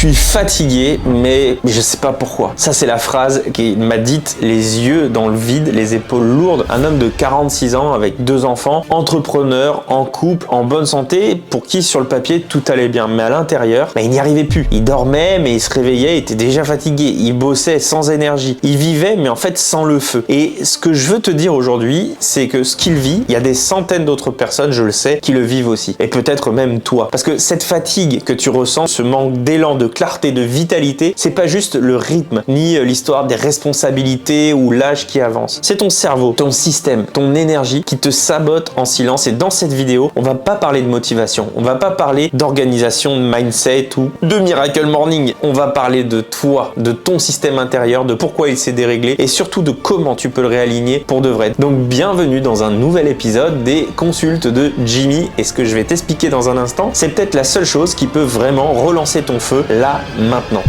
suis fatigué, mais je sais pas pourquoi. Ça, c'est la phrase qui m'a dite les yeux dans le vide, les épaules lourdes. Un homme de 46 ans avec 2 enfants, entrepreneur, en couple, en bonne santé, pour qui sur le papier tout allait bien. Mais à l'intérieur, il n'y arrivait plus. Il dormait, mais il se réveillait, il était déjà fatigué. Il bossait sans énergie. Il vivait, mais en fait sans le feu. Et ce que je veux te dire aujourd'hui, c'est que ce qu'il vit, il y a des centaines d'autres personnes, je le sais, qui le vivent aussi. Et peut-être même toi. Parce que cette fatigue que tu ressens, ce manque d'élan, de clarté, de vitalité, c'est pas juste le rythme, ni l'histoire des responsabilités ou l'âge qui avance. C'est ton cerveau, ton système, ton énergie qui te sabote en silence. Et dans cette vidéo, on va pas parler de motivation, on va pas parler d'organisation, de mindset ou de Miracle Morning. On va parler de toi, de ton système intérieur, de pourquoi il s'est déréglé et surtout de comment tu peux le réaligner pour de vrai. Donc bienvenue dans un nouvel épisode des consultes de Jimmy. Et ce que je vais t'expliquer dans un instant, c'est peut-être la seule chose qui peut vraiment relancer ton feu là, maintenant.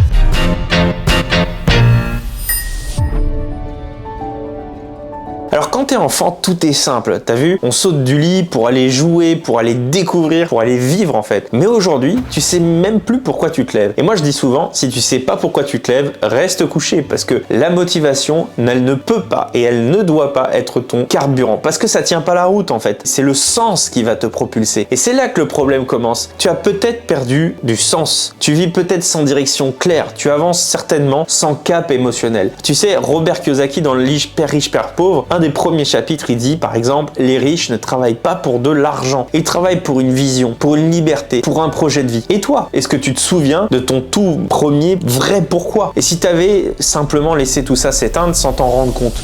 Alors quand t'es enfant, tout est simple, t'as vu? On saute du lit pour aller jouer, pour aller découvrir, pour aller vivre en fait. Mais aujourd'hui, tu sais même plus pourquoi tu te lèves. Et moi je dis souvent, si tu sais pas pourquoi tu te lèves, reste couché parce que la motivation, elle ne peut pas et elle ne doit pas être ton carburant parce que ça tient pas la route en fait. C'est le sens qui va te propulser. Et c'est là que le problème commence. Tu as peut-être perdu du sens. Tu vis peut-être sans direction claire. Tu avances certainement sans cap émotionnel. Tu sais, Robert Kiyosaki dans le livre Père riche, Père pauvre, un des premiers chapitres, il dit par exemple, les riches ne travaillent pas pour de l'argent, ils travaillent pour une vision, pour une liberté, pour un projet de vie. Et toi, est-ce que tu te souviens de ton tout premier vrai pourquoi? Et si tu avais simplement laissé tout ça s'éteindre sans t'en rendre compte?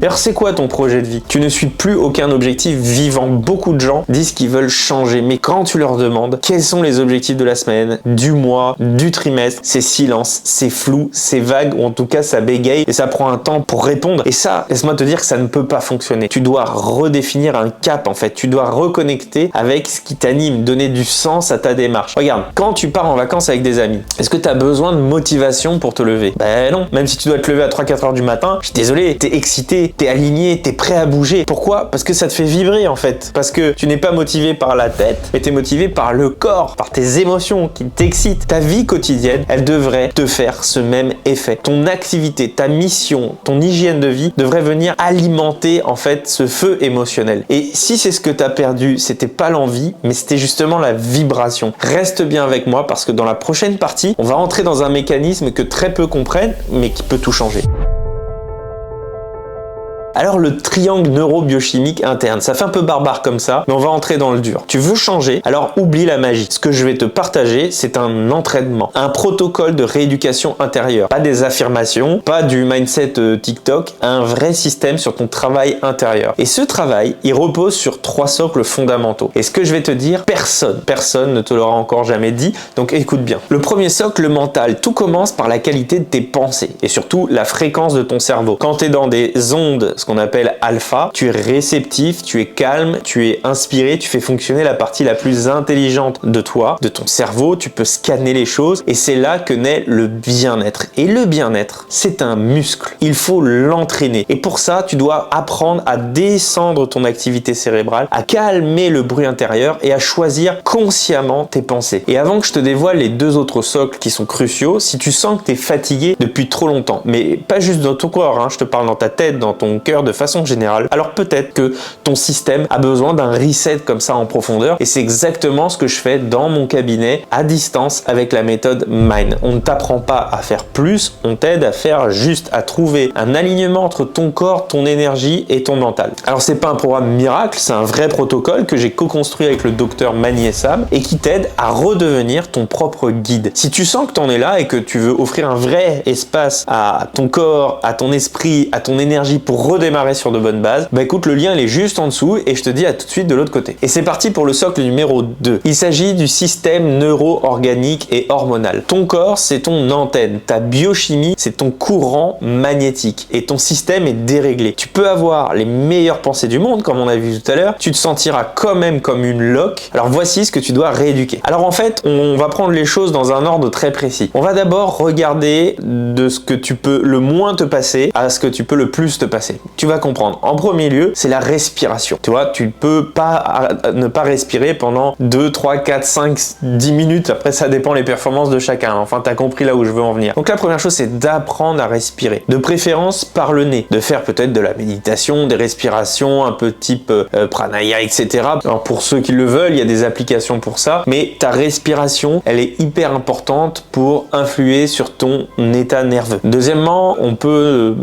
Alors c'est quoi ton projet de vie? Tu ne suis plus aucun objectif vivant. Beaucoup de gens disent qu'ils veulent changer, mais quand tu leur demandes quels sont les objectifs de la semaine, du mois, du trimestre, c'est silence, c'est flou, c'est vague, ou en tout cas ça bégaye et ça prend un temps pour répondre. Et ça, laisse-moi te dire que ça ne peut pas fonctionner. Tu dois redéfinir un cap en fait, tu dois reconnecter avec ce qui t'anime, donner du sens à ta démarche. Regarde, quand tu pars en vacances avec des amis, est-ce que tu as besoin de motivation pour te lever? Ben non, même si tu dois te lever à 3-4 heures du matin, je suis désolé, t'es excité, t'es aligné, t'es prêt à bouger. Pourquoi? Parce que ça te fait vibrer en fait. Parce que tu n'es pas motivé par la tête, mais t'es motivé par le corps, par tes émotions qui t'excitent. Ta vie quotidienne, elle devrait te faire ce même effet. Ton activité, ta mission, ton hygiène de vie devrait venir alimenter en fait ce feu émotionnel. Et si c'est ce que t'as perdu, c'était pas l'envie, mais c'était justement la vibration. Reste bien avec moi parce que dans la prochaine partie, on va entrer dans un mécanisme que très peu comprennent, mais qui peut tout changer. Alors le triangle neurobiochimique interne, ça fait un peu barbare comme ça, mais on va entrer dans le dur. Tu veux changer? Alors oublie la magie. Ce que je vais te partager, c'est un entraînement, un protocole de rééducation intérieure. Pas des affirmations, pas du mindset TikTok, un vrai système sur ton travail intérieur. Et ce travail, il repose sur 3 socles fondamentaux. Et ce que je vais te dire, personne ne te l'aura encore jamais dit, donc écoute bien. Le premier socle, le mental, tout commence par la qualité de tes pensées et surtout la fréquence de ton cerveau. Quand tu es dans des ondes, ce qu'on appelle alpha, tu es réceptif, tu es calme, tu es inspiré, tu fais fonctionner la partie la plus intelligente de toi, de ton cerveau, tu peux scanner les choses et c'est là que naît le bien-être. Et le bien-être, c'est un muscle. Il faut l'entraîner. Et pour ça, tu dois apprendre à descendre ton activité cérébrale, à calmer le bruit intérieur et à choisir consciemment tes pensées. Et avant que je te dévoile les 2 autres socles qui sont cruciaux, si tu sens que tu es fatigué depuis trop longtemps, mais pas juste dans ton corps, je te parle dans ta tête, dans ton cœur, de façon générale, alors peut-être que ton système a besoin d'un reset comme ça en profondeur et c'est exactement ce que je fais dans mon cabinet à distance avec la méthode Mind. On ne t'apprend pas à faire plus, on t'aide à faire juste, à trouver un alignement entre ton corps, ton énergie et ton mental. Alors c'est pas un programme miracle, c'est un vrai protocole que j'ai co-construit avec le docteur Manier Sam et qui t'aide à redevenir ton propre guide. Si tu sens que tu en es là et que tu veux offrir un vrai espace à ton corps, à ton esprit, à ton énergie pour redémarrer sur de bonnes bases, bah écoute, le lien il est juste en dessous et je te dis à tout de suite de l'autre côté. Et c'est parti pour le socle numéro 2. Il s'agit du système neuro-organique et hormonal. Ton corps, c'est ton antenne. Ta biochimie, c'est ton courant magnétique. Et ton système est déréglé. Tu peux avoir les meilleures pensées du monde, comme on a vu tout à l'heure. Tu te sentiras quand même comme une loque. Alors voici ce que tu dois rééduquer. Alors en fait, on va prendre les choses dans un ordre très précis. On va d'abord regarder de ce que tu peux le moins te passer à ce que tu peux le plus te passer. Tu vas comprendre. En premier lieu, c'est la respiration. Tu vois, tu ne peux pas ne pas respirer pendant 2, 3, 4, 5, 10 minutes. Après, ça dépend les performances de chacun. Enfin, tu as compris là où je veux en venir. Donc la première chose, c'est d'apprendre à respirer. De préférence par le nez. De faire peut-être de la méditation, des respirations un peu type pranaya, etc. Alors pour ceux qui le veulent, il y a des applications pour ça. Mais ta respiration, elle est hyper importante pour influer sur ton état nerveux. Deuxièmement, on peut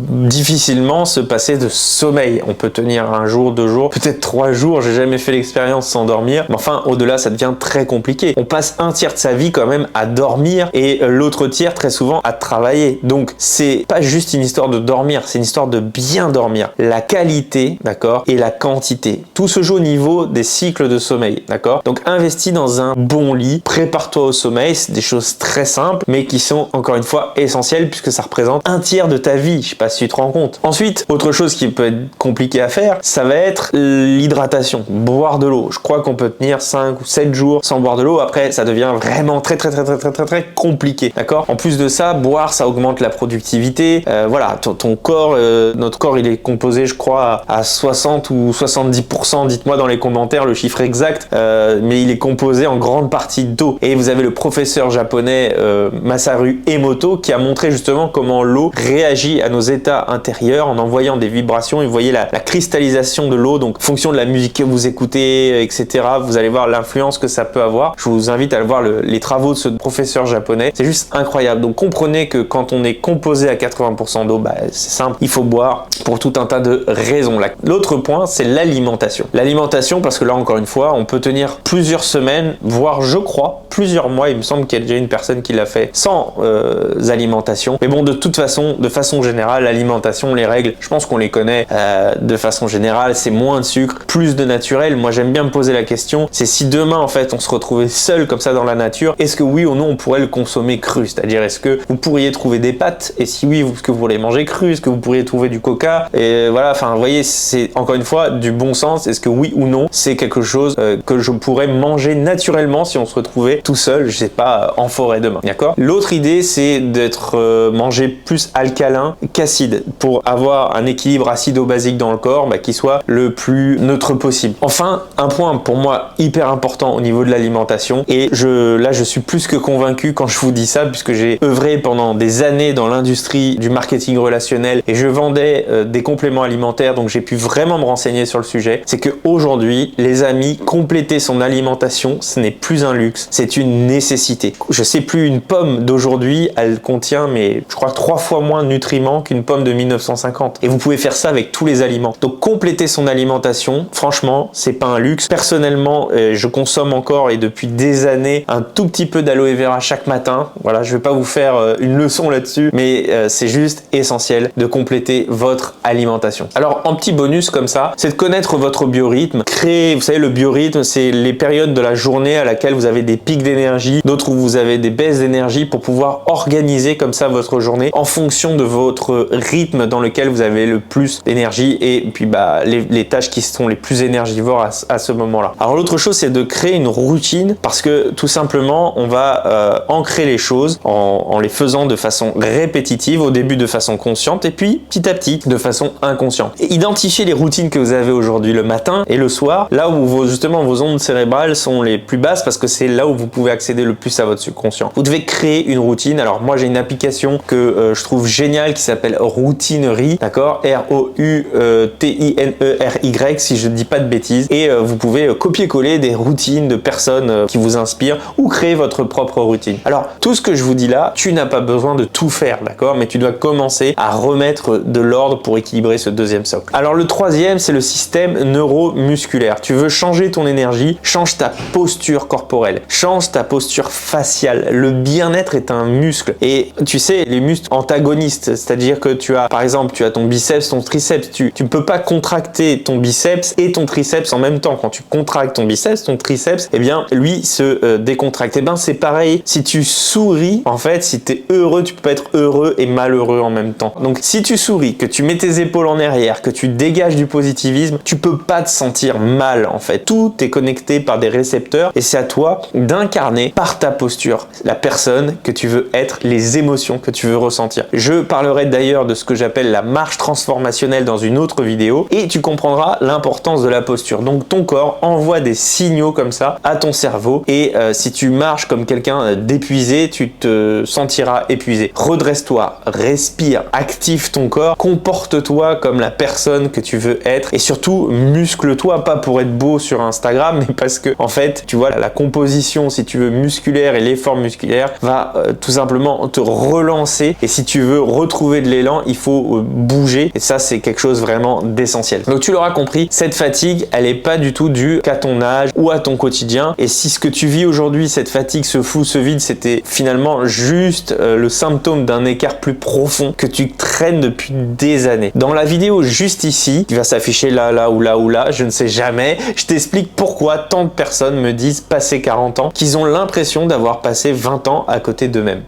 difficilement se passer de sommeil. On peut tenir un jour, 2 jours, peut-être 3 jours. J'ai jamais fait l'expérience sans dormir. Mais enfin, au-delà, ça devient très compliqué. On passe un tiers de sa vie quand même à dormir et l'autre tiers très souvent à travailler. Donc, c'est pas juste une histoire de dormir, c'est une histoire de bien dormir. La qualité, d'accord, et la quantité. Tout se joue au niveau des cycles de sommeil, d'accord? Donc, investis dans un bon lit, prépare-toi au sommeil. C'est des choses très simples, mais qui sont encore une fois essentielles puisque ça représente un tiers de ta vie. Je sais pas si tu te rends compte. Ensuite, autre chose qui peut être compliqué à faire, ça va être l'hydratation. Boire de l'eau. Je crois qu'on peut tenir 5 ou 7 jours sans boire de l'eau. Après, ça devient vraiment très compliqué, d'accord? En plus de ça, boire, ça augmente la productivité. Voilà, ton corps, notre corps, il est composé, je crois, à 60 ou 70%. Dites-moi dans les commentaires le chiffre exact, mais il est composé en grande partie d'eau. Et vous avez le professeur japonais Masaru Emoto qui a montré justement comment l'eau réagit à nos états intérieurs en envoyant des vibrations. Et vous voyez la cristallisation de l'eau, donc en fonction de la musique que vous écoutez, etc. Vous allez voir l'influence que ça peut avoir. Je vous invite à aller voir les travaux de ce professeur japonais. C'est juste incroyable. Donc comprenez que quand on est composé à 80% d'eau, bah, c'est simple, il faut boire pour tout un tas de raisons. L'autre point, c'est l'alimentation. L'alimentation, parce que là encore une fois, on peut tenir plusieurs semaines, voire je crois plusieurs mois. Il me semble qu'il y a déjà une personne qui l'a fait sans alimentation. Mais bon, de toute façon, de façon générale, l'alimentation, les règles, je pense qu'on les connaît de façon générale. C'est moins de sucre, plus de naturel. Moi, j'aime bien me poser la question, c'est si demain, en fait, on se retrouvait seul comme ça dans la nature, est-ce que oui ou non, on pourrait le consommer cru? C'est-à-dire, est-ce que vous pourriez trouver des pâtes? Et si oui, est-ce que vous pourriez manger cru? Est-ce que vous pourriez trouver du coca? Et voilà, enfin, vous voyez, c'est encore une fois du bon sens. Est-ce que oui ou non, c'est quelque chose que je pourrais manger naturellement si on se retrouvait tout seul, je sais pas, en forêt demain, d'accord? L'autre idée, c'est d'être mangé plus alcalin qu'acide pour avoir un équilibre acido-basique dans le corps qui soit le plus neutre possible. Enfin, un point pour moi hyper important au niveau de l'alimentation, et là je suis plus que convaincu quand je vous dis ça, puisque j'ai œuvré pendant des années dans l'industrie du marketing relationnel et je vendais des compléments alimentaires, donc j'ai pu vraiment me renseigner sur le sujet. C'est que aujourd'hui, les amis, compléter son alimentation, ce n'est plus un luxe, c'est une nécessité. Je sais plus, une pomme d'aujourd'hui, elle contient, mais je crois 3 fois moins de nutriments qu'une pomme de 1950. Et vous pouvez faire ça avec tous les aliments. Donc compléter son alimentation, franchement, c'est pas un luxe. Personnellement, je consomme encore et depuis des années un tout petit peu d'aloe vera chaque matin. Voilà, je vais pas vous faire une leçon là-dessus, mais c'est juste essentiel de compléter votre alimentation. Alors en petit bonus comme ça, c'est de connaître votre biorhythme. Créer, vous savez, le biorhythme, c'est les périodes de la journée à laquelle vous avez des pics d'énergie, d'autres où vous avez des baisses d'énergie, pour pouvoir organiser comme ça votre journée en fonction de votre rythme dans lequel vous avez le plus d'énergie et puis les tâches qui sont les plus énergivores à ce moment-là. Alors l'autre chose, c'est de créer une routine, parce que tout simplement on va ancrer les choses en les faisant de façon répétitive, au début de façon consciente et puis petit à petit de façon inconsciente. Et identifiez les routines que vous avez aujourd'hui le matin et le soir, là où justement vos ondes cérébrales sont les plus basses, parce que c'est là où vous pouvez accéder le plus à votre subconscient. Vous devez créer une routine. Alors moi j'ai une application que je trouve géniale qui s'appelle Routinery, d'accord, R-O-U-T-I-N-E-R-Y si je ne dis pas de bêtises, et vous pouvez copier-coller des routines de personnes qui vous inspirent ou créer votre propre routine. Alors tout ce que je vous dis là, tu n'as pas besoin de tout faire, d'accord, mais tu dois commencer à remettre de l'ordre pour équilibrer ce deuxième socle. Alors le troisième, c'est le système neuromusculaire. Tu veux changer ton énergie, change ta posture corporelle, change ta posture faciale. Le bien-être est un muscle, et tu sais, les muscles antagonistes, c'est-à-dire que tu as, par exemple, tu as ton biceps, ton triceps, tu ne peux pas contracter ton biceps et ton triceps en même temps. Quand tu contractes ton biceps, ton triceps, eh bien, lui se décontracte. Eh bien, c'est pareil, si tu souris, en fait, si tu es heureux, tu peux pas être heureux et malheureux en même temps. Donc, si tu souris, que tu mets tes épaules en arrière, que tu dégages du positivisme, tu peux pas te sentir mal, en fait. Tout est connecté par des récepteurs, et c'est à toi d'incarner par ta posture la personne que tu veux être, les émotions que tu veux ressentir. Je parlerai d'ailleurs de ce que j'appelle la marche marche transformationnelle dans une autre vidéo et tu comprendras l'importance de la posture. Donc ton corps envoie des signaux comme ça à ton cerveau et si tu marches comme quelqu'un d'épuisé, tu te sentiras épuisé. Redresse-toi, respire, active ton corps, comporte-toi comme la personne que tu veux être et surtout muscle-toi, pas pour être beau sur Instagram, mais parce que en fait, tu vois, la composition, si tu veux, musculaire et l'effort musculaire va tout simplement te relancer et si tu veux retrouver de l'élan, il faut bouger et ça, c'est quelque chose vraiment d'essentiel. Donc tu l'auras compris, cette fatigue, elle est pas du tout due qu'à ton âge ou à ton quotidien et si ce que tu vis aujourd'hui, cette fatigue, ce flou, ce vide, c'était finalement juste le symptôme d'un écart plus profond que tu traînes depuis des années. Dans la vidéo juste ici, qui va s'afficher là ou là, je ne sais jamais, je t'explique pourquoi tant de personnes me disent passer 40 ans qu'ils ont l'impression d'avoir passé 20 ans à côté d'eux-mêmes.